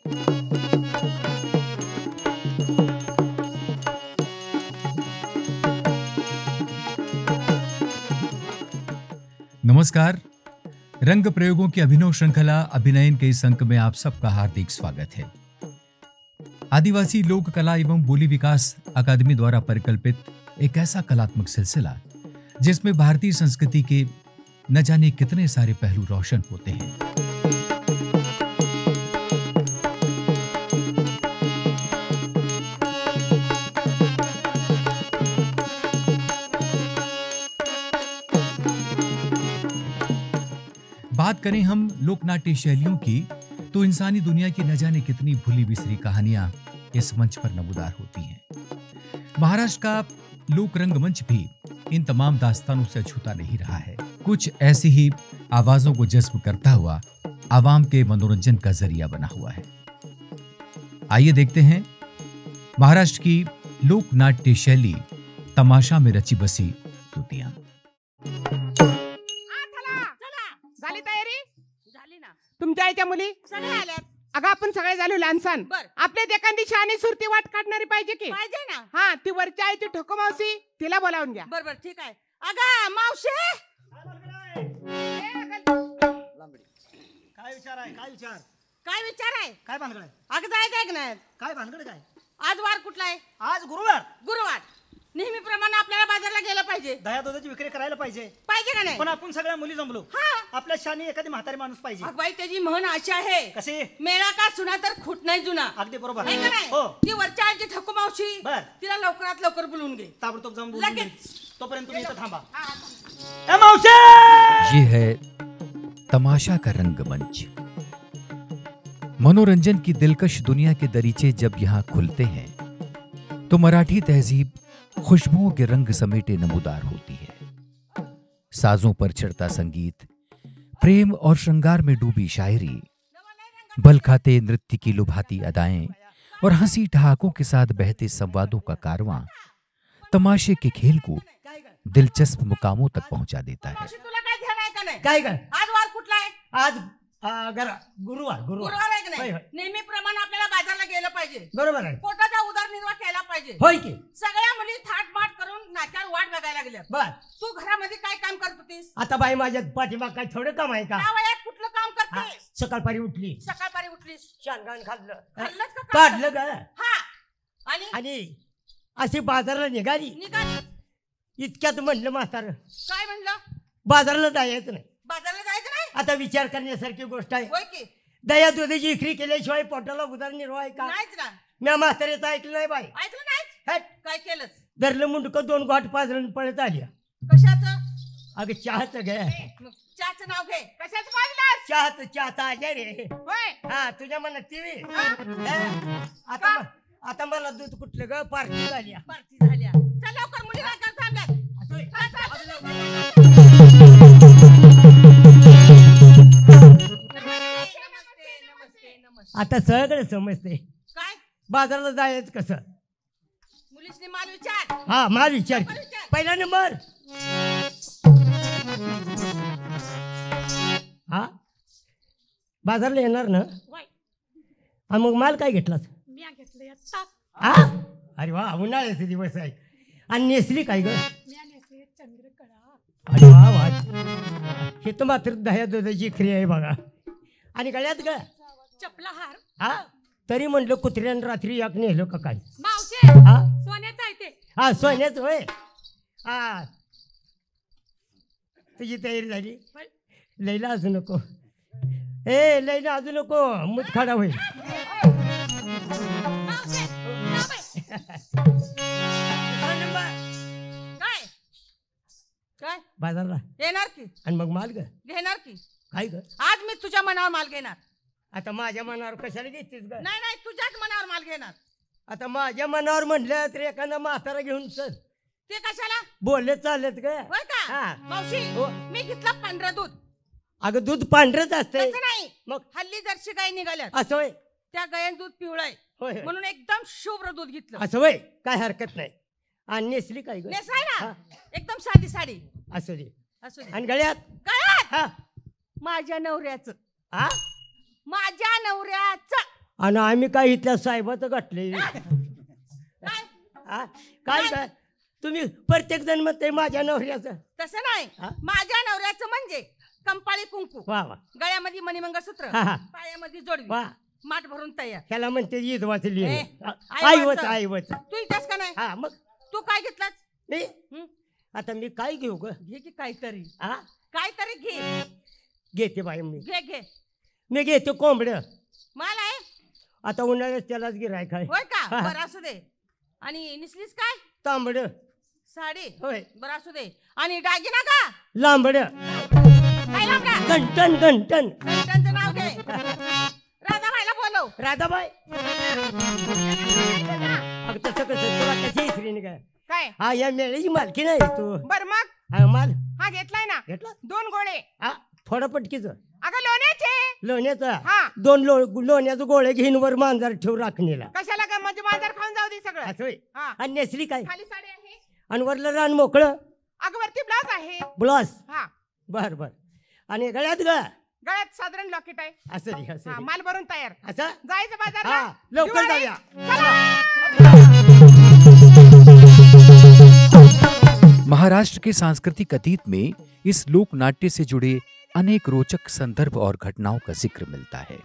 नमस्कार। रंग प्रयोगों की अभिनव श्रृंखला अभिनयन के इस अंक में आप सबका हार्दिक स्वागत है। आदिवासी लोक कला एवं बोली विकास अकादमी द्वारा परिकल्पित एक ऐसा कलात्मक सिलसिला जिसमें भारतीय संस्कृति के न जाने कितने सारे पहलू रोशन होते हैं। बात करें हम लोक नाट्य शैलियों की तो इंसानी दुनिया की न जाने कितनी भूली बिसरी कहानियां इस मंच पर नमूदार होती हैं। महाराष्ट्र का लोक रंगमंच भी इन तमाम दास्तानों से अछूता नहीं रहा है। कुछ ऐसी ही आवाजों को जज्ब करता हुआ आवाम के मनोरंजन का जरिया बना हुआ है। आइए देखते हैं महाराष्ट्र की लोक नाट्य शैली तमाशा में रची बसी तूतियां। झाली तयारी? झाली ना। तुमच्या आईच्या मुली सगळे आल्यात? अगं आपण सगळे झालो लहानसान। आपल्यात एखादी शहाणी सुरती वाट काढणारी पाहिजे की? पाहिजे ना। हा, ती वरच्या आईची ठोको मावशी, तिला बोलावून घ्या। बरोबर, ठीक आहे। अगं मावशी, काय विचार आहे? काय विचार? काय विचार आहे? काय भानगड आहे? अगं जायचं आहे की नाही? काय भानगड काय? आज वार कुठला आहे? आज गुरुवार. गुरुवार। नेहमीप्रमाणे आपल्याला बाजारला गेलं पाहिजे, दह्या दुधाची विक्री करायला पाहिजे का नाही? पण आपण सगळ्या मुली जमलो, आपल्या शानी एखादी म्हातारी माणूस पाहिजे। बाई त्याची म्हण अशी आहे, कशी? मेळा का सुना तर खूट नाही जुना। अगदी बरोबर आहे का नाही? हो। ती वरच्या आईची ठोको मावशी, तिला लवकरात लवकर बोलवून घे। ताबडतोब जाऊन बोलून लगेच। तोपर्यंत तुम्ही इथं थांबा। ए मावशी! ये है तमाशा का रंगमंच। मनोरंजन की दिलकश दुनिया के दरीचे जब यहाँ खुलते हैं तो मराठी तहजीब खुशबुओं के रंग समेटे नमूदार होती है। साजों पर चढ़ता संगीत, प्रेम और श्रृंगार में डूबी शायरी, बल खाते नृत्य की लुभाती अदाएं और हंसी ठहाकों के साथ बहते संवादों का कारवां तमाशे के खेल को दिलचस्प मुकामों तक पहुंचा देता है। तुला काय ध्यान आहे का नाही? काय काय? आज वार कुठला आहे? आज गुरुवार. गुरुवार आहे की नाही? नेहमीप्रमाणे आपल्याला बाजारला गेलं पाहिजे, बरोबर आहे. पोटाचा उदरनिर्वाह केला पाहिजे, होय की? सगळ्या मुली थाटमाट करून नाट्यावर वाट बघायला लागल्या। बर, तू घरामध्ये काय काम करत होतीस? आता बाई माझ्या पाठीमाग काय थोडं काम आहे का? या वयात कुठलं काम करतेस? सकाळपारी उठली, सकाळपारी उठलीस, शानगान खाल्लं, खाल्लंच का? काढलं ग, हा, आणि अशी बाजारला निघाली. इतक्यात म्हणलं म्हातारं, काय म्हणलं? बाजारला जायचं नाही. बाजारला जायचं नाही? आता विचार करण्यासारखी गोष्ट आहे. होय की? दया दुधाची विक्री केल्याशिवाय पोटाला उदरनिर्वाह आहे का? नाहीच ना. म्या म्हाताऱ्याचं ऐकलं नाही बाई. ऐकलं नाही? काय केलंस? धरलं मुंडकं, 2 घाट पाजरून पळत आली. कशाचं? अगं चहाचं घे. चहाचं नाव घे. कशाचं पाजलास? चहाचं आजा रे. होय. हा, तुझ्या मनात टीव्ही. आता मला दूध कुठलं ग? पार्टी झाली. पार्टी झाल्या. चल लवकर, मुली काय करत थांबल्यात. आता सगळं समजते. काय? बाजाराला जायचं कसं? मुलीसनी माल विचार. हा, माल विचार. पहिला नंबर. हा, बाजारला येणार ना? हा, मग माल काय घेतलास? हा, अरे वा, उन्हाळ्याचे दिवस आहे. आणि नेसली काय ग? अरे वा वा, हे तर मात्र दह्या दुधाची क्रिया आहे बघा. आणि गळ्यात ग चपला हार. हा, तरी म्हणलं कुत्र्यानं रात्री याक नेलं का काय? मावशे, हा, सोन्याचं आहे ते. हा, सोन्याच होय. हा, तुझी तयारी झाली? लैला असू नको. ए लैला असू नको, मुतखाडा होईल. काय काय बाजारला येणार की? आणि मग माल ग घेणार की? काय ग? आज मी तुझ्या मनावर माल घेणार. आता माझ्या मनावर कशाला घेतेस ग? नाही नाही, तुझ्याच मनावर माल घेणार. आता माझ्या मनावर म्हटलं तर एखादा म्हातारा घेऊन चल. ते कशाला? बोलले चालत ग. होय का? मावशी, मी घेतला पांढरा दूध. अगं दूध पांढरच असते. नाही, मग हल्ली जर्सी गाय निघाल्यात, असं होय? त्या गायन दूध पिवळं आहे होय म्हणून एकदम शुभ्र दूध घेतलं. असं होय? काय हरकत नाही. आणि नेसली काय ग? नेसाय ना एकदम साधी साडी. असू दे. असू दे. आणि गळ्यात? गळ्यात हा, माझ्या नवऱ्याचं. हा, माझ्या नवऱ्याचं. आणि आम्ही काय इथल्या साहेबाचं गाठले. काय काय तुम्ही प्रत्येक जण म्हणते माझ्या नवऱ्याचं. तसं नाही, माझ्या नवऱ्याचं म्हणजे कंपाळी कुंकू, वा वा, गळ्यामध्ये मणिमंगळसूत्र, हा हा, पायामध्ये जोडवी, वा, माठ भरून तयार. ह्याला म्हणते ईद वाचली. आईवच. आईवच. तू इथेच का नाही? हा मग तू काय घेतलास? मी आता मी काय घेऊ ग? घे की काहीतरी, हा काहीतरी घे. घेते बाई मी. घे घे. मी घेते कोंबड. मला आहे आता उन्हाळ्यात त्यालाच गिराय काय. होय का? हा. बरं असू दे. आणि निसलीस काय? तांबड. साडी. होय. बरं असू दे. आणि दागिना का? लांबड. काय लांब का? गंटन गंटन. त्यांचं नाव घे. राधाबाईला बोलव. राधाबाई. अगं तसं कसं तुला कशी इसरीन का? काय हा या मेळ्याची मालकी नाही तू. बर मग हा माल हा घेतलाय ना, घेतला. 2 गोळे. हा थोडं पटकीच. अगं लोण्याचे. लोण्याचा हा. 2 लोण्याचं गोळे घेऊन वर मांजर ठेव राखणीला. कशाला ग? म्हणजे माझ्यावर खाऊन जाऊ दे सगळं. असं होय. हा. आणि नेसली काय? खाली साडी आहे, आणि वरलं रान मोकळं. अगं वरती ब्लाउज आहे. ब्लाउज. हा. बर बर. आणि गळ्यात ग गळ्यात साधारण लॉकेट आहे. असं रे, असं हा, रे. माल भरून तयार. असं जायचं बाजारला. हा लवकर दिवाळी. जाऊया. महाराष्ट्र के सांस्कृतिक अतीत में इस लोक नाट्य से जुड़े अनेक रोचक संदर्भ और घटनाओं का जिक्र मिलता है।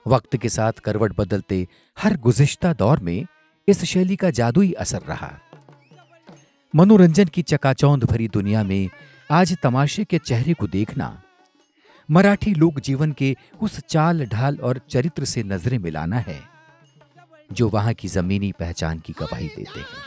वक्त के साथ करवट बदलते हर गुज़िश्ता दौर में इस शैली का जादुई असर रहा। मनोरंजन की चकाचौंध भरी दुनिया में आज तमाशे के चेहरे को देखना मराठी लोक जीवन के उस चाल ढाल और चरित्र से नजरें मिलाना है जो वहां की जमीनी पहचान की गवाही देते हैं।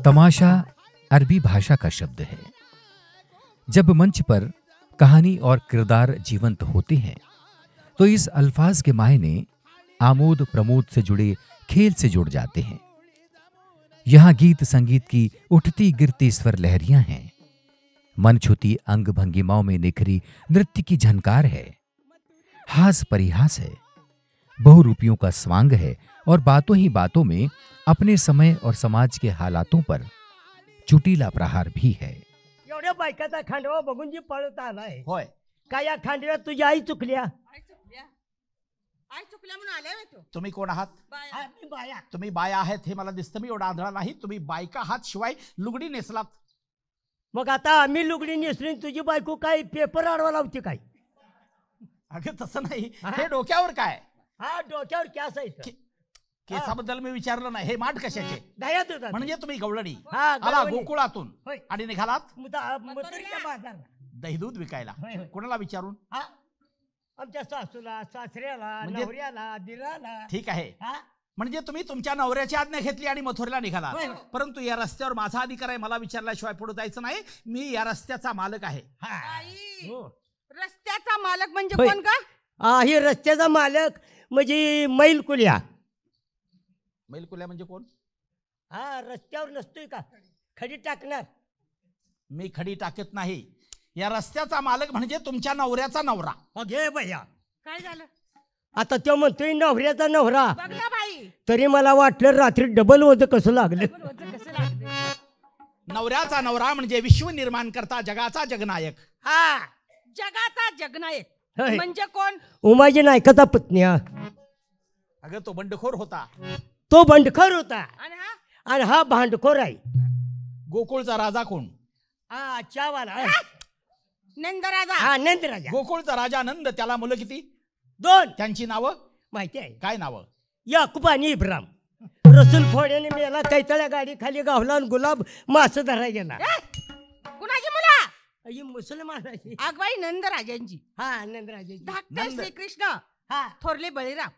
तमाशा अरबी भाषा का शब्द है। जब मंच पर कहानी और किरदार जीवंत होते हैं तो इस अल्फाज के मायने आमोद प्रमोद से जुड़े खेल से जुड़ जाते हैं। यहाँ गीत संगीत की उठती गिरती स्वर लहरियां हैं, मन छूती अंग भंगिमाओं में निखरी नृत्य की झनकार है, हास परिहास है, बहुरूपियों का स्वांग है और बातों ही बातों में अपने समय और समाज के हालातों पर चुटीला प्रहार भी है। एवढ्या बायकाचा खांडवा बघून जी पळत आलाय होय. काय या खांडव्यात तुझी आई चुकल्या? आई चुकल्या म्हणून आल्या तू. तुम्ही कोण आहात? बाया. मी बाया. तुम्ही बाया आहेत हे मला दिसतं, मी एवढा आंधळा नाही. तुम्ही बायका आहात, शिवाय लुगडी नेसलात. मग आता आम्ही लुगडी नेसली तुझी बायको काय पेपर आडवा लावते काय? अगं तसं नाही. हे डोक्यावर काय? हा डोक्यावर कॅस आहे. केसाबद्दल मी विचारलं नाही. हे माठ कशाचे? दह्यात होता. म्हणजे तुम्ही गवळणी हा, आला गवळणी. गोकुळातून होय. आणि निघालात मथुरेच्या बाजारला. दही दूध विकायला. होय, होय. कोणाला विचारून? हा आमच्या सासूला, सासऱ्याला, म्हणजे- नवऱ्याला, दिराला. ठीक आहे. हा म्हणजे तुम्ही तुमच्या नवऱ्याची आज्ञा घेतली आणि मथुरेला निघाला. होय, होय. परंतु या रस्त्यावर माझा अधिकार आहे, मला विचारल्याशिवाय पुढे जायचं नाही. मी या रस्त्याचा मालक आहे. हा. आई. हो. रस्त्याचा मालक म्हणजे होय. कोण का? हा ही रस्त्याचा मालक म्हणजे मैल कुल्या. मैलकुल्या म्हणजे कोण? हा रस्त्यावर नसतोय का खडी टाकणार. मी खडी टाकत नाही. या रस्त्याचा मालक म्हणजे तुमच्या नवऱ्याचा नवरा. घे भैया. काय झालं? आता तो म्हणतोय नवऱ्याचा नवरा. बघ ना बाई. तरी मला वाटलं रात्री डबल वज कसं लागलं. पण वजन कसं लागलं? नवऱ्याचा नवरा म्हणजे विश्व निर्माण करता जगाचा जगनायक. हा जगाचा जगनायक होय. म्हणजे कोण? उमाजी नायकाचा पत्न्या. अगं तो बंडखोर होता. तो बंडखोर होता आणि हा आणि हा भांडखोर आहे. गोकुळचा राजा कोण? हा चावाला. नंदराजा. हा नंदराजा. गोकुळचा राजा नंद. त्याला मुलं किती? 2. त्यांची नावं माहिती आहे? काय नावं? याकूब आणि इब्राम. रसूल फोड्याने मेला कैतळ्या गाडी खाली गावला आणि गुलाब मास धराय गेला. कुणाची मुला? ही मुसलमानाची. आगबाई नंदराजांची. हा नंदराजाची. धाकटे नंद. श्रीकृष्ण, हा थोरले बळीराम.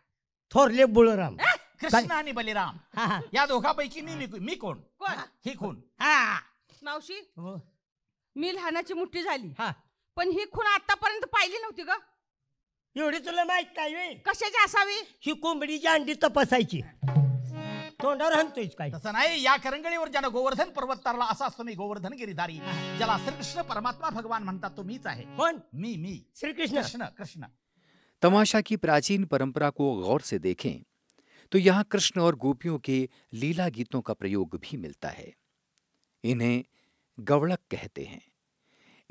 थोरले बुळराम. कृष्ण आणि बलिराम. हा हा या दोघांपैकी मी कोण? कोण? ही कोण? हा मावशी हो. मी लहानाची मोठी झाली हा. पण ही खूण आतापर्यंत पाहिली नव्हती ग. एवढी तुला माहित नाही व्हय? कशाची असावी? ही कोंबडीची अंडी तपासायची. तोंडावर हणतोयच काय? तसं नाही, या करंगळीवर ज्यानं गोवर्धन पर्वत तारला असा असतो मी गोवर्धन गिरीधारी, ज्याला श्रीकृष्ण परमात्मा भगवान म्हणतात तो मीच आहे. कोण? मी श्रीकृष्ण. कृष्ण कृष्ण. तमाशा की प्राचीन परंपरा को गौर से देखें तो यहाँ कृष्ण और गोपियों के लीला गीतों का प्रयोग भी मिलता है। इन्हें गवड़क कहते हैं।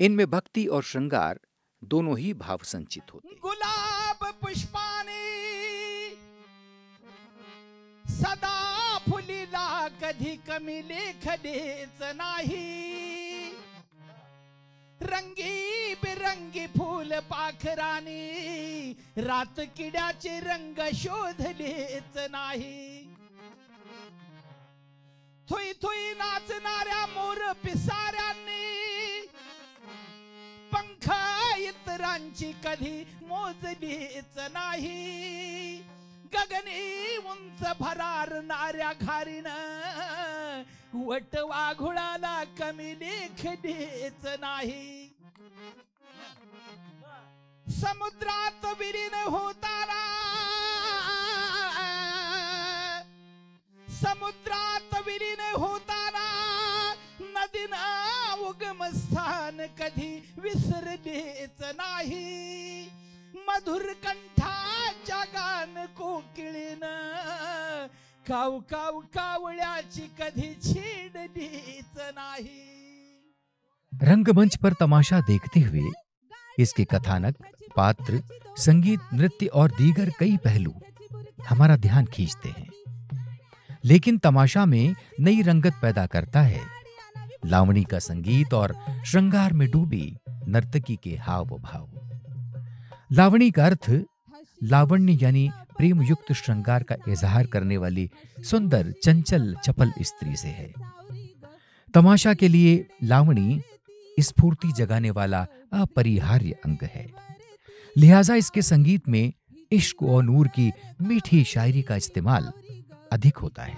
इनमें भक्ति और श्रृंगार दोनों ही भाव संचित होते हैं। गुलाब पुष्पाने सदा फुलीला कधी कमी लेखलेच नाही, रंगी बिरंगी फूल पाखराने रात किड्याचे रंग शोधलेच नाही, थुई थुई नाचणाऱ्या मोर पिसाऱ्यांनी पंख इतरांची कधी मोजलीच नाही, गगनी उंच भरारणाऱ्या घारीनं वट वाघुळाला कमी लेखलीच नाही, समुद्रात विलीन होताना समुद्रात विलीन होताना नदीनं उगम स्थान कधी विसरलेच नाही, मधुर कंठाच्या गान कोकिळीनं काव काव कावळ्याची कधी छेडलीच नाही। रंगमंच पर तमाशा देखते हुए इसके कथानक, पात्र, संगीत, नृत्य और दीगर कई पहलू हमारा ध्यान खींचते हैं, लेकिन तमाशा में नई रंगत पैदा करता है लावणी का संगीत और श्रृंगार में डूबी नर्तकी के हाव भाव। लावणी का अर्थ लावण्य यानी प्रेम युक्त श्रृंगार का इजहार करने वाली सुंदर चंचल चपल स्त्री से है। तमाशा के लिए लावणी स्फूर्ति जगाने वाला अपरिहार्य अंग है, लिहाजा इसके संगीत में इश्क और नूर की मीठी शायरी का इस्तेमाल अधिक होता है।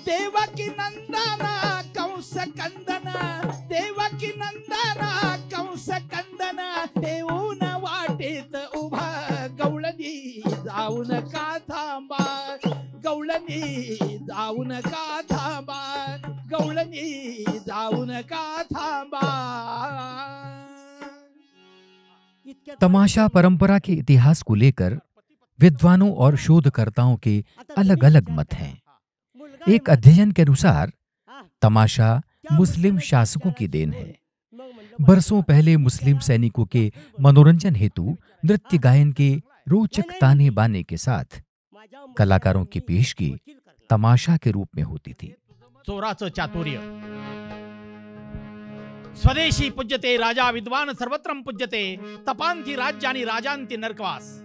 देवकी नंदना कंस कंदना, देवकी नंदना कंस कंदना, देऊन वाटेत उभा गवळणी जाऊन का थांबा, गवळणी जाऊन का थांबा, गवळणी जाऊन का थांबा। तमाशा परंपरा के इतिहास को लेकर विद्वानों और शोधकर्ताओं के अलग अलग मत हैं। एक अध्ययन के अनुसार तमाशा मुस्लिम शासकों की देन है। बरसों पहले मुस्लिम सैनिकों के मनोरंजन हेतु नृत्य गायन के रोचक ताने बाने के साथ कलाकारों की पेशगी तमाशा के रूप में होती थी। चोराचं चातुर्य स्वदेशी पूज्यते राजा विद्वान सर्वत्रम पूज्यते, तपांती राज्य आणि राजांती नरकवास।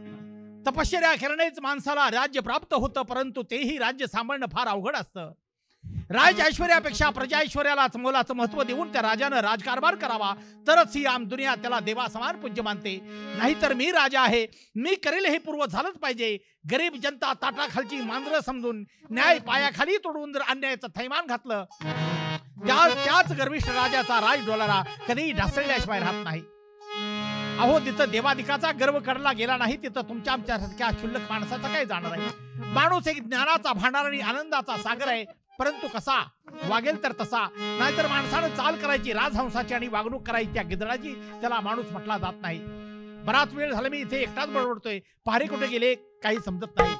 तपश्चर्या करणेच माणसाला राज्य प्राप्त होतं, परंतु तेही राज्य सांभाळणं फार अवघड असतं। राज ऐश्वर्यापेक्षा प्रजा ऐश्वर्यालाच मोलाचं महत्व देऊन त्या राजानं राजकारभार करावा, तरच ही आम दुनिया त्याला देवासमान पूज्य मानते। नाहीतर मी राजा आहे, मी करेल हे पूर्व झालंच पाहिजे। गरीब जनता ताटाखालची मांजरं समजून न्याय पायाखाली तोडून जर अन्यायाचं थैमान घातलं, त्याच गर्विष्ठ राजाचा राज डोलारा कधीही ढासळल्याशिवाय राहत नाही। अहो, जिथं देवादिकाचा गर्व करला गेला नाही, तिथं तुमच्या आमच्यासारख्या क्षुल्लक माणसाचा काय जाणार आहे। माणूस एक ज्ञानाचा भांडार आणि आनंदाचा सागर आहे, परंतु कसा वागेल तर तसा। नाहीतर माणसानं चाल करायची राजहंसाची आणि वागणूक करायची त्या गिधडाची, त्याला माणूस म्हटला जात नाही। बराच वेळ झाला मी इथे एकटाच बडबडतोय, पहारे कुठे गेले काही समजत नाही।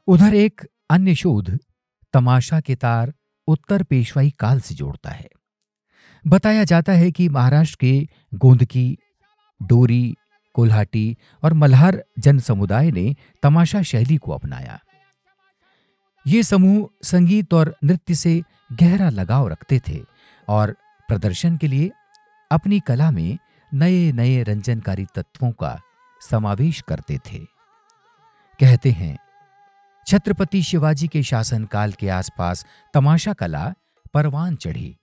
उधर एक अन्य शोध तमाशा के तार उत्तर पेशवाई काल से जोड़ता है। बताया जाता है कि महाराष्ट्र के गोंदकी, डोरी, कोल्हाटी और मल्हार जन समुदाय ने तमाशा शैली को अपनाया। ये समूह संगीत और नृत्य से गहरा लगाव रखते थे और प्रदर्शन के लिए अपनी कला में नए नए रंजनकारी तत्वों का समावेश करते थे। कहते हैं छत्रपति शिवाजी के शासनकाल के आसपास तमाशा कला परवान चढ़ी।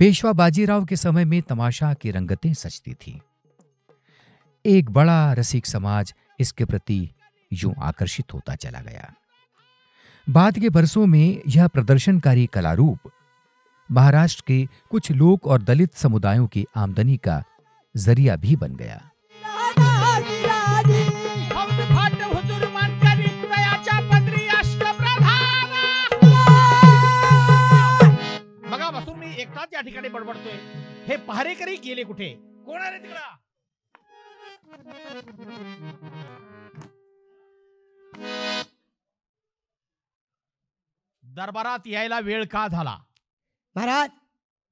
पेशवा बाजीराव के समय में तमाशा की रंगतें सजती थीं। एक बड़ा रसिक समाज इसके प्रति यूं आकर्षित होता चला गया। बाद के बरसों में यह प्रदर्शनकारी कलारूप महाराष्ट्र के कुछ लोक और दलित समुदायों की आमदनी का जरिया भी बन गया। बघा बसून मी एकटाच या ठिकाणी बडबडतोय, हे पहारेकरी गेले कुठे? कोण आहे तिकडा? दरबारात यायला वेळ का झाला? महाराज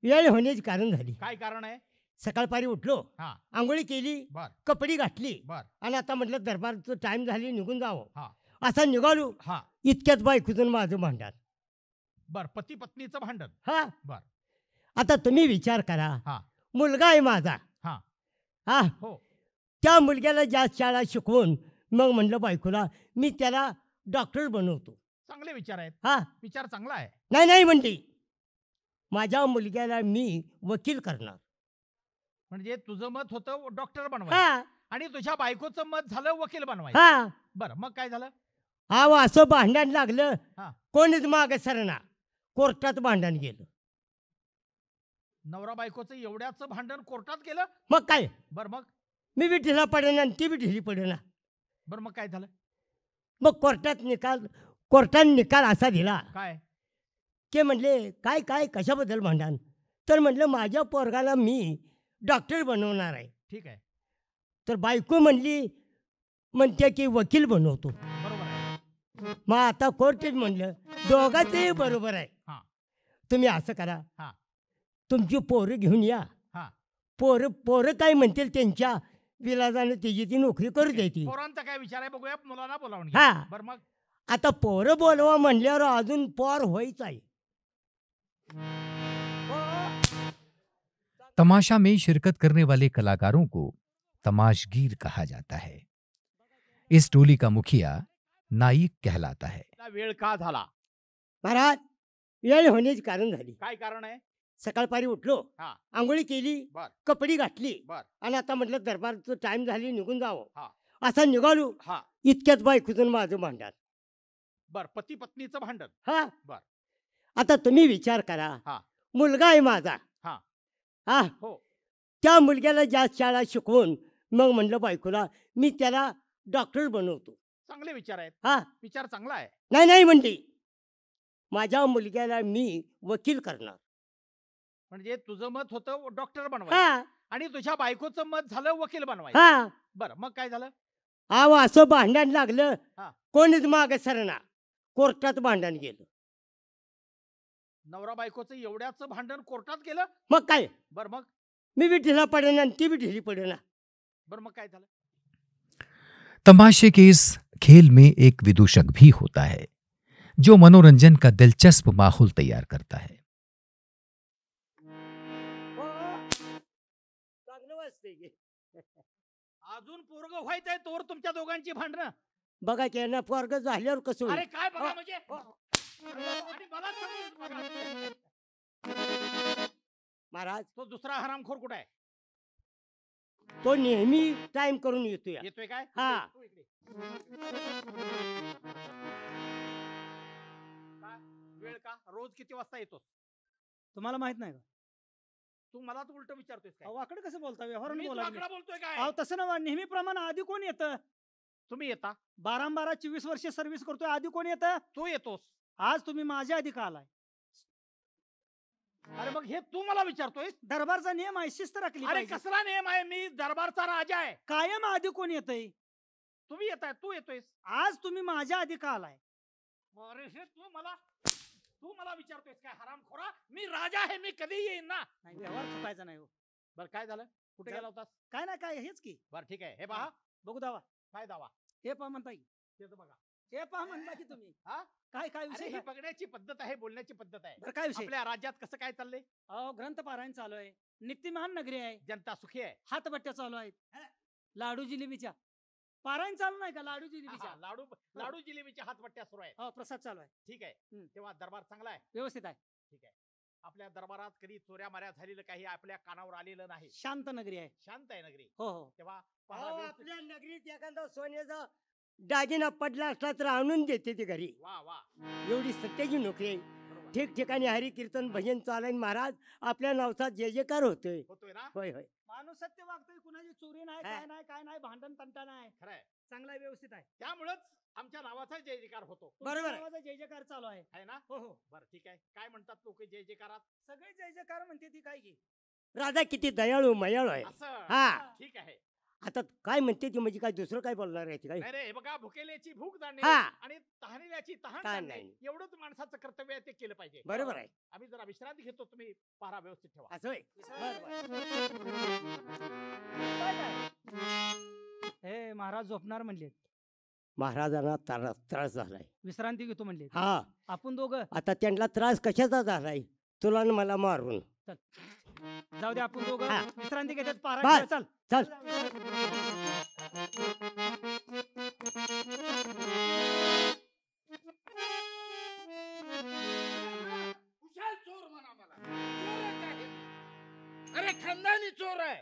वेळ होण्याची कारण झाली. काय कारण आहे? सकाळपारी उठलो, हा आंघोळी केली, बर कपडी घातली बर आणि आता म्हटलं दरबारचं टाइम झाली, निघून जावं. हा असा निघालो, हा इतक्यात बायकोतून माझं भांडण. बर, पती पत्नीचं भांडण. हा बर आता तुम्ही विचार करा, हा मुलगा आहे माझा. हा हा हो त्या मुलग्याला जास्त शाळा शिकवून मग म्हणलं बायकोला मी त्याला डॉक्टर बनवतो. चांगले विचार आहेत. हा विचार चांगला आहे. नाही नाही म्हणली, माझ्या मुलग्याला मी वकील करणार. म्हणजे तुझं मत होतं डॉक्टर बनवायचं हा आणि तुझ्या बायकोचं मत झालं वकील बनवायचं. हा बर, मग काय झालं? अहो असं भांडण लागलं, हा. कोणीच मागे सरना, कोर्टात भांडण गेलं. नवरा बायकोचं एवढ्याच भांडण कोर्टात गेलं? मग काय, बर मग मी बी ढिला पडेना आणि ती बी ढिली पडेना. बर मग काय झालं? मग कोर्टाने निकाल असा दिला काय? की म्हणले काय काय कशाबद्दल भांडण? तर म्हटलं माझ्या पोरगाला मी डॉक्टर बनवणार आहे. ठीक आहे, तर बायको म्हणते की वकील बनवतो. बरोबर आहे. मग आता कोर्टात म्हणलं दोघांचंही बरोबर आहे. हा. तुम्ही असं करा, हा. तुमची पोरं घेऊन या. हा. पोरं काय म्हणतील त्यांच्या विलाजाने त्याची ती नोकरी करू द्यायची. पोरांचा काय विचार आहे बघूया, मुलांना बोलावून घ्या. हा. बर मग आता पोरं बोलवा म्हणल्यावर अजून पोर व्हायचं आहे. तमाशा में शिरकत करने वाले कलाकारों को तमाशगीर कहा जाता है। इस टोली का मुखिया नाईक कहलाता है। वेळ का झाला? महाराज वेळ होण्याची कारण झाली. काय कारण आहे? सकाळपारी उठलो, हा. आंघोळी केली, बर कपडी घातली बर आणि आता म्हटलं दरबारचं टाइम झाली, निघून जावं. हा. असा निघालो, हा इतक्यात बायकोतून माझं भांडण. बर, पती पत्नीचं भांडण. हा बर. आता तुम्ही विचार करा, हा. मुलगा आहे माझा. हा. हा हो. त्या मुलग्याला जास्त शाळा शिकवून मग म्हणलं बायकोला मी त्याला डॉक्टर बनवतो. चांगले विचार आहेत. हा विचार चांगला आहे. नाही नाही म्हणली, माझ्या मुलग्याला मी वकील करणार. म्हणजे तुझं मत होतं डॉक्टर बनवायचं हा आणि तुझ्या बायकोचं मत झालं वकील बनवायचं. हा बर, मग काय झालं? अहो असं भांडण लागलं, हा. कोणीच मागे सरना, कोर्टात भांडण गेलं. नवरा बायकोचं एवढ्याच भांडण कोर्टात गेलं? मग काय, बर मग मी बी ढिला पडेना आणि ती बी ढिली पडेना. बर मग काय झालं? तमाशे के इस खेल में एक विदूषक भी होता है जो मनोरंजन का दिलचस्प माहौल तैयार करता है। अजून पोरग व्हायचंय तोवर तुमच्या दोघांची भांडणं? बघा की ना पोरग झाल्यावर कसं होईल? अरे काय बघा हो. म्हणजे? आणि मला समजून बघा. महाराज तो दुसरा हरामखोर कुठे आहे? तो नेहमी टाइम करून येतोय. येतोय काय? हा. तू इकडे. काय? वेळ का? रोज किती वाजता येतोस? तुम्हाला माहित नाही का? तू मला तू उलट विचारतोयस काय? अहो वाकडं कसं बोलता, व्यवहाराने मी बोला. तुला बोलतोय काय? अहो तसं ना, नेहमीप्रमाणे आधी कोण येतं? तुम्ही येता, 12-24 वर्ष सर्व्हिस करतोय, आधी कोण येतं? तू येतोस. आज तुम्ही माझ्या आधी का आलाय? अरे मग हे तू मला विचारतोयस? दरबारचा नियम आहे, शिस्त राखली अरे पाहिजे. कसला नियम आहे? मी दरबारचा राजा आहे. कायम आधी कोण येतंय? तुम्ही येताय, तू येतोयस. आज तुम्ही माझ्या आधी का आलाय? अरे हे तू मला विचारतोयस काय हरामखोरा? मी राजा आहे, मी कधी येईन ना. नाही, व्यवहार चुकायचा नाही हो. बर काय झालं? कुठे जा- गेला होतास? काय नाही, काय हेच की. बर ठीक आहे, हे पहा. बघू दावा, काय दावा? हे पहा म्हणता येईल. त्याचं बघा. हे पहा म्हणता की तुम्ही हा? काय काय अरे विषय ही काय? बघण्याची पद्धत आहे, बोलण्याची पद्धत आहे. बरं, काय विषय आपल्या राज्यात कसं काय चाललंय? अहो ग्रंथ पारायण चालू आहे, नित्यमान नगरी आहे, जनता सुखी आहे. हातबट्ट्या चालू आहेत, लाडू जिलेबीच्या पारायण चालू नाही का? लाडू जिलेबीच्या हा, लाडू लाडू जिलेबीच्या हातवट्या सुरू आहेत. हो प्रसाद चालू आहे, ठीक आहे. हम्म. तेव्हा दरबार चांगला आहे. व्यवस्थित आहे, ठीक आहे. आपल्या दरबारात कधी चोऱ्या माऱ्या झालेलं काही आपल्या कानावर आलेलं नाही. शांत नगरी आहे. शांत आहे नगरी. हो हो तेव्हा अहो, पहा व्यवस्थित. आपल्या नगरीत एखादा सोन्याचा दागिना पडला असला तर आणून देते ती घरी. वा वा, एवढी सत्याची नोकरी आहे. बरोबर. ठिकठिकाणी हरी कीर्तन भजन चालन महाराज आपल्या नावचा जय जयकार होतोय. होतोय ना? होय होय. माणूस सत्य वागतोय, कुणाची चोरी नाही, हा. काय नाही, काय नाही, भांडण तंटा नाही, खरंय. चांगला आहे, व्यवस्थित आहे. त्यामुळेच आमच्या नावाचा जय जयकार होतो. तुमच्या बरोबर आहे. नावाचा जय जयकार चालू आहे. आहे ना? हो हो, बरं ठीक आहे. काय म्हणतात लोक जय जयकारात? सगळे जय जयकार म्हणते ती काय की राजा किती दयाळू मयाळू आहे. असं. हा. ठीक आहे. आता काय म्हणते ती म्हणजे काय दुसरं काय बोलणार आहे ती काय? नाही रे, हे बघा, भुकेल्याची भूक जाणणे हा. आणि तहानलेल्याची तहान तहान जाणणे, नाही. एवढंच माणसाचं कर्तव्य आहे, ते केलं पाहिजे. बरोबर आहे. आम्ही जरा विश्रांती घेतो, तुम्ही पारा व्यवस्थित ठेवा. असं होय. काय काय हे महाराज झोपणार म्हणले, महाराजांना त्रास झालाय. विश्रांती घेतो म्हणले. हा. आपण दोघं आता त्यांना त्रास कशाचा झालाय? तुला आणि मला मारून. जाऊ दे, आपण दोघं हा. विश्रांती घेतात, बस. पारा चल चल. कुशाल चोर म्हणा मला. चोरच आहे. अरे खानदानी चोर आहे.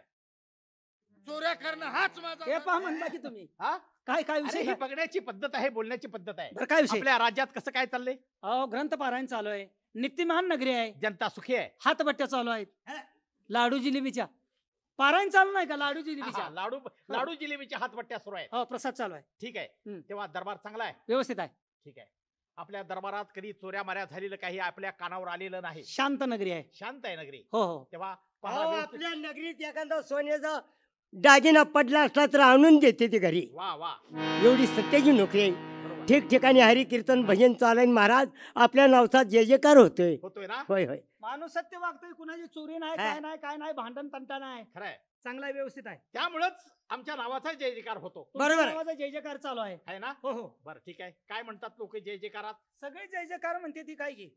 चोऱ्या करणं हाच माझा हे धर्म पहा आहे. म्हणता की तुम्ही हा? काय काय अरे विषय ही काय? बघण्याची पद्धत आहे, बोलण्याची पद्धत आहे. बरं, काय विषय आपल्या राज्यात कसं काय चाललंय? अहो ग्रंथ पारायण चालू आहे, नित्यमान नगरी आहे, जनता सुखी आहे. हातबट्ट्या चालू आहेत, लाडू जिलेबीच्या पारायण चालू नाही का? लाडू हा, जिलेबीच्या लाडू जिलेबीच्या हातवट्या सुरू आहेत. हो प्रसाद चालू आहे, ठीक आहे. हम्म. तेव्हा दरबार चांगला आहे. व्यवस्थित आहे, ठीक आहे. आपल्या दरबारात कधी चोऱ्या माऱ्या झालेलं काही आपल्या कानावर आलेलं नाही. शांत नगरी आहे. शांत आहे नगरी. हो हो, तेव्हा पहा अहो, व्यवस्थित. आपल्या नगरीत एखादा सोन्याचा दागिना पडला असला तर आणून देते ती घरी. वा वा, एवढी सत्याची नोकरी आहे. बरोबर. ठिकठिकाणी हरी कीर्तन भजन चालन महाराज आपल्या नावचा जय जयकार होतोय. होतोय ना? होय होय. माणूस सत्य वागतोय, कुणाची चोरी नाही, हा. काय नाही, काय नाही, भांडण तंटा नाही, खरंय. चांगला आहे, व्यवस्थित आहे. त्यामुळेच आमच्या नावाचा जय जयकार होतो. तुमच्या बरोबर आहे. नावाचा जय जयकार चालू आहे. आहे ना? हो हो, बरं ठीक आहे. काय म्हणतात लोक जय जयकारात? सगळे जय जयकार म्हणते ती काय की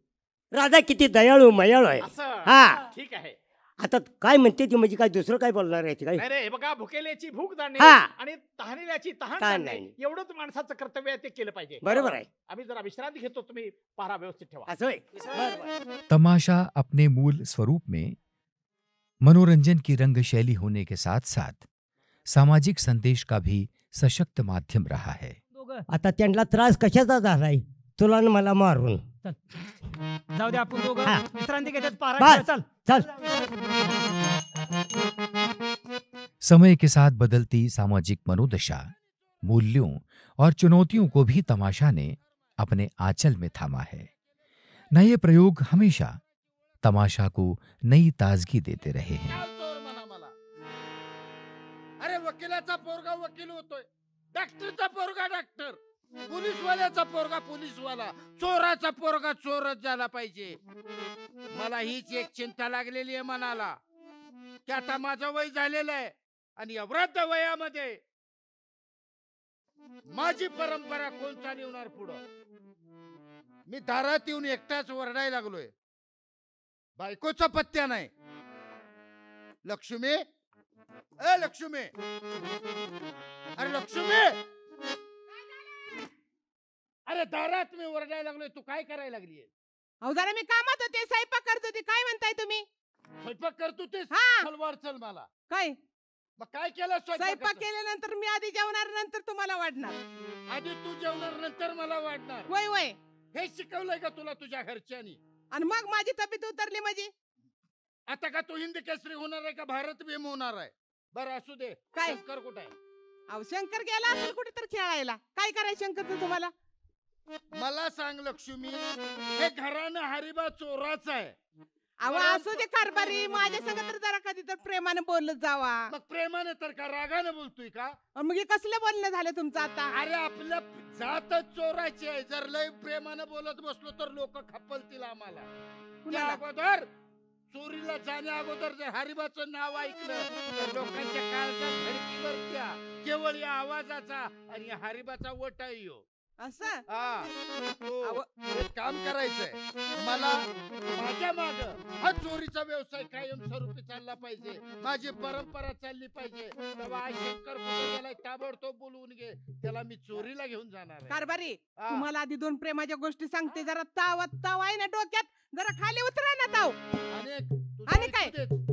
राजा किती दयाळू मयाळू आहे. असं. हा. ठीक आहे. आता काय म्हणते ती म्हणजे काय दुसरं काय बोलणार आहे ती काय? नाही रे, हे बघा, भुकेल्याची भूक जाणणे हा. आणि तहानलेल्याची तहान तहान जाणणे, नाही. एवढंच माणसाचं कर्तव्य आहे, ते केलं पाहिजे. बरोबर आहे. आम्ही जरा विश्रांती घेतो, तुम्ही पारा व्यवस्थित ठेवा. असं होय. बरोबर. तमाशा अपने मूल स्वरूप में मनोरंजन की रंग शैली होने के साथ साथ सामाजिक संदेश का भी सशक्त माध्यम रहा है। दोघं आता त्यांना त्रास कशाचा झालाय? तुला आणि मला मारून. जाऊ दे, आपण दोघं हा. विश्रांती घेतात, पारा बस. चल चल. समय के साथ बदलती सामाजिक मनोदशा, मूल्यों और चुनौतियों को भी तमाशा ने अपने आंचल में थामा है। नए प्रयोग हमेशा तमाशा को नई ताजगी देते रहे हैं। कुशाल चोर म्हणा मला. अरे वकिलाचा पोरगा वकील होतोय, डॉक्टरचा पोरगा डॉक्टर, पोलीसवाल्याचा पोरगा पोलीसवाला, चोराचा पोरगा चोरच झाला पाहिजे. मला हीच एक चिंता लागलेली आहे मनाला, की आता माझं वय झालेलं आहे आणि या वृद्ध वयामध्ये माझी परंपरा कोण चालवणार पुढं? मी दारात येऊन एकटाच वरडायला लागलोय, बायकोचा पत्त्या नाही. लक्ष्मी, ए लक्ष्मी, अरे लक्ष्मी, अरे दारात मी वरडायला लागलोय, तू काय करायला लागलीये? अहो जरा मी कामात होते, स्वयंपाक करत होते. काय म्हणताय तुम्ही? स्वयंपाक करतो ते हा. सलवार चल मला. काय मग काय केलं स्वयंपाक स्वयंपाक? केल्यानंतर मी आधी जेवणार, नंतर तुम्हाला वाढणार. आधी तू जेवणार, नंतर मला वाढणार. वय वय. हे शिकवलंय का तुला तुझ्या घरच्यांनी? आणि मग माझी तब्येत उतरली म्हणजे आता का तू हिंद केसरी होणार आहे का भारत भीम होणार आहे? बरं असू दे. काय? शंकर कुठे आहे? अहो शंकर गेला असेल कुठेतरी खेळायला. काय करायचं शंकरचं तुम्हाला? मला सांग लक्ष्मी, हे घरानं हरिबा चोराच आहे. अहो असू दे कारभारी, माझ्या संग तर जरा कधी तर प्रेमाने बोलत जावा. मग प्रेमाने तर का रागाने बोलतोय का? अहो, मग हे कसलं बोलणं झालं तुमचं आता? अरे आपल्या जातच चोराची आहे. जर लय प्रेमाने बोलत बसलो तर लोक खपलतील आम्हाला. त्या कुणाला? अगोदर चोरीला जाण्या अगोदर जर हरिबाचं नाव ऐकलं तर लोकांच्या काळजात धडकी भरत्या केवळ या आवाजाचा आणि या हरिबाचा वटा येऊ. असं हा तू अहो. एक काम करायचंय मला माझ्या माग हा चोरीचा व्यवसाय कायमस्वरूपी चालला पाहिजे, माझी परंपरा चालली पाहिजे. तेव्हा हा शंकर कुठे गेलाय ताबडतोब बोलवून घे, त्याला मी चोरीला घेऊन जाणार आहे. कारभारी हा. तुम्हाला आधी 2 प्रेमाच्या गोष्टी सांगते. जरा ताव आहे ना डोक्यात, जरा खाली उतरा ना ताव. आणि काय?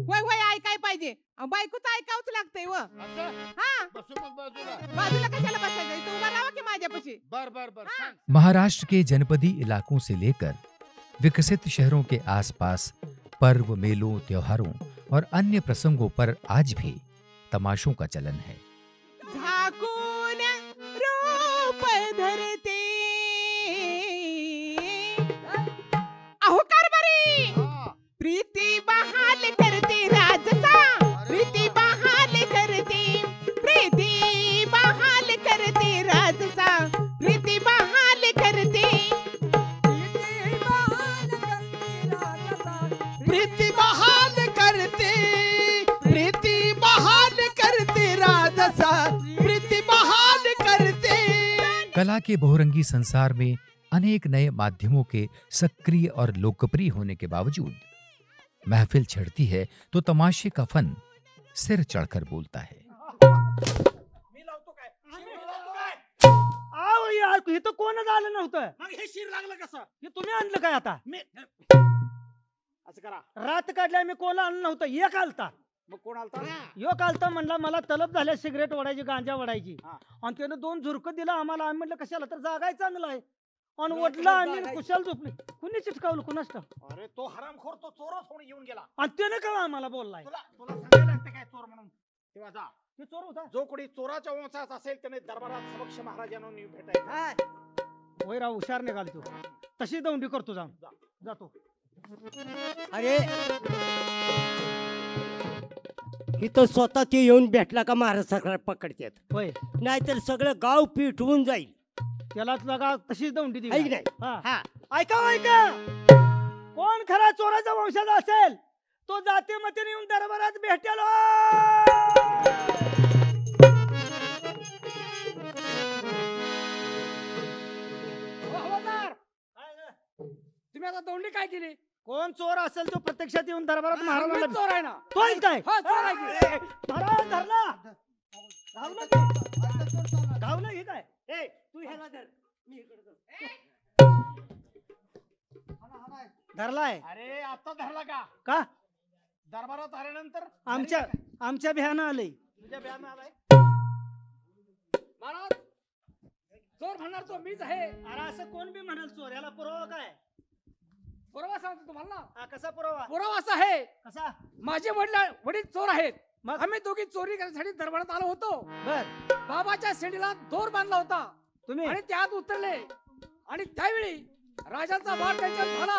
होय होय ऐकाय पाहिजे. बायकोच ऐकावंच लागतंय व. असं हा बसू मग बाजूला. बाजूला कशाला बसायचं, तू उभा राहा की माझ्यापाशी. बर बर बर सांग. महाराष्ट्र के जनपदी इलाकों से लेकर विकसित शहरों के आसपास पर्व, मेलों, त्योहारों और अन्य प्रसंगों पर आज भी तमाशों का चलन है। झाकून रूप धरते अहो कारभारी, हा. प्रीती बहाल करते राजसा, प्रीती बहाल करते, प्रीती बहाल करते राजसा, प्रीती बहाल करते, प्रीति बहाल करते, प्रीति बहाल करते राजसा, प्रीति बहाल करते। कला के बहुरंगी संसार में अनेक नए माध्यमों के सक्रिय और लोकप्रिय होने के बावजूद महफिल छिड़ती है तो तमाशे का फन सिर चढ़कर बोलता है। मी लावतो काय? आव यार हे तर कोणच आलं नव्हतं. मग हे शिर लागलं कसं? हे तुम्ही आणलं काय आता? मी असं करा. रात काढल्या मी कोण आणलं नव्हतं. एक आलता. मग कोण आलता? यो कालता म्हणला मला तलब झाल्या सिगरेट ओढायची, गांजा ओढायची. हा. आणि त्यानं 2 झुरकं दिला आम्हाला. आम्ही म्हटलं कशाला, तर जागाय चांगला आहे. आणि ओढला आणि कुशाल झोपली. कुणी चिटकावलं कुणाच ठाऊक. अरे तो हरामखोर तो चोरच होऊन येऊन गेला. आणि त्यानं का आम्हाला बोललाय? तुला तुला सांगायला लागतं काय चोर म्हणून? तेव्हा जा. ते चोर होता. जो कोणी चोराच्या वंशाचा असेल त्याने दरबारात समक्ष महाराजांना येऊन भेटायचं. होय राव, हुशार निघाल तू. तशी दौंडी करतो जाऊन. जातो. अरे इथं स्वतः ते येऊन भेटला का महाराज सरकार पकडतात, होय, नाहीतर सगळं गाव पिटवून जाईल. त्यालाच लगा तशीच दौंडी दिली. ऐक नाही. हा. हा ऐका कोण खरा चोराचा वंशाचा असेल तो जाते मतीने येऊन दरबारात भेटेल. तुम्ही आता तोंडी काय केली? कोण चोर असेल तो प्रत्यक्षात येऊन दरबारात महाराजांना मीच चोर आहे ना. तोच काय? हो, चोर आहे की. महाराज धरला. धावलं की? धावलं हे काय? ए, तू ह्याला धर, मी इकडे जातो. धरलाय अरे आता धरला का? का? दरबारात आल्यानंतर आमच्या भ्यानं आलंय. तुझ्या ब्यानं आलाय. महाराज चोर म्हणणार तो मीच आहे. अरे असं कोण बी म्हणाल चोर, याला पुरावा काय? पुरावा सांगतो तुम्हाला ना. हा, कसा पुरावा? पुरावा असा आहे, कसा? माझे वडील चोर आहेत. मग? आम्ही दोघी चोरी करण्यासाठी दरबारात आलो होतो. बर, बाबाच्या शेंडीला दोर बांधला होता तुम्ही आणि त्यात उतरले. आणि त्यावेळी राजाचा वार त्यांच्यावर झाला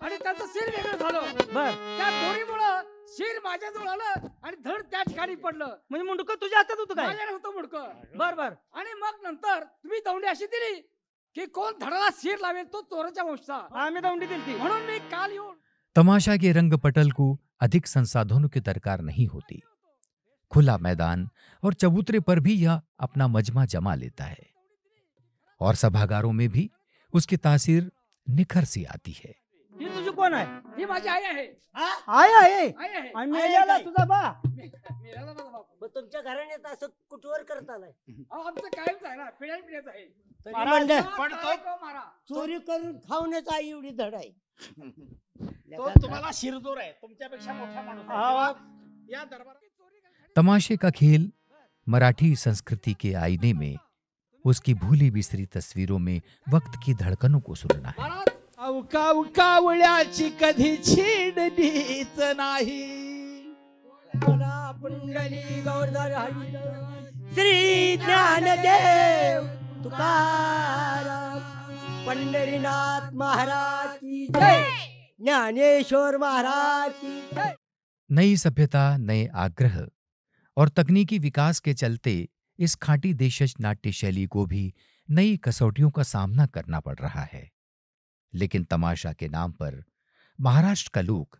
आणि त्यांचं शिर वेगळं झालं. बर, त्या दोरीमुळं शिर माझ्याजवळ आलं आणि धड त्या ठिकाणी पडलं. म्हणजे मुंडकं तुझ्या हातात होतं काय? माझ्याकडे होतं मुडकं. बर बर. आणि मग नंतर तुम्ही दौंडी अशी दिली की कोण धडाला शिर लावेल तो चोराच्या वंशचा. आम्ही दौंडी दिली ती. म्हणून मी काल येऊन तमाशा के रंग पटल को अधिक संसाधनों की दरकार नहीं होती। खुला मैदान और चबूतरे पर भी यह अपना मजमा जमा लेता है और सभागारों में भी उसकी तासीर निखर सी आती है। ही तुझी कोण आहे? ही माझी आई आहे. आहे आहे. आई आहे. आणि मेल्याला तुझा बा. मेल्याला माझा बाप. मग तुमच्या घराण्यात असं कुठवर करता नाही? अहो, आमचं कायमच आहे ना, पिढ्यान आहे. तरी महाराज, म्हणलं, पण तो मारा. चोरी करून खावण्याचा आई एवढी धड आहे. तो तुम्हाला शिरदोर आहे, तुमच्यापेक्षा मोठा माणूस आहे. हा. तेव्हा या दरबारात तमाशे का खेल मराठी संस्कृति के आईने में उसकी भूली बिसरी तस्वीरों में वक्त की धड़कनों को सुनना है। महाराज कावळ्याची कधी छेडलीच नाही. पुंडली गौरधर हरी श्री ज्ञानदेव तुकाराम पंढरीनाथ महाराज की जय, ज्ञानेश्वर महाराज की जय। नई सभ्यता, नए आग्रह और तकनीकी विकास के चलते इस खाटी देशज नाट्य शैली को भी नई कसौटियों का सामना करना पड़ रहा है, लेकिन तमाशा के नाम पर महाराष्ट्र का लोक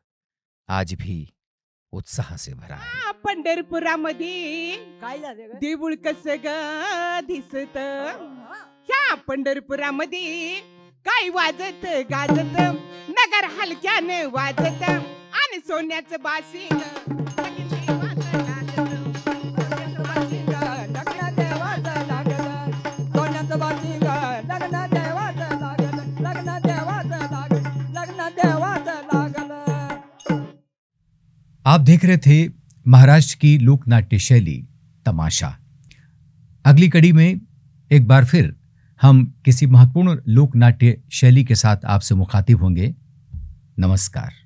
आज भी उत्साह से भरा है। पंढरपुरामध्ये काय झालं ग? देऊळ कसं ग दिसत, ह्या पंढरपुरामध्ये काय वाजत गाजत नगर हलक्याने वाजत आणि सोन्याचं बासिंग लगीन देवाचं आप देख रहे थे महाराष्ट्र की लोक नाट्य शैली तमाशा। अगली कड़ी में एक बार फिर हम किसी महत्वपूर्ण लोक नाट्य शैली के साथ आपसे मुखातिब होंगे। नमस्कार।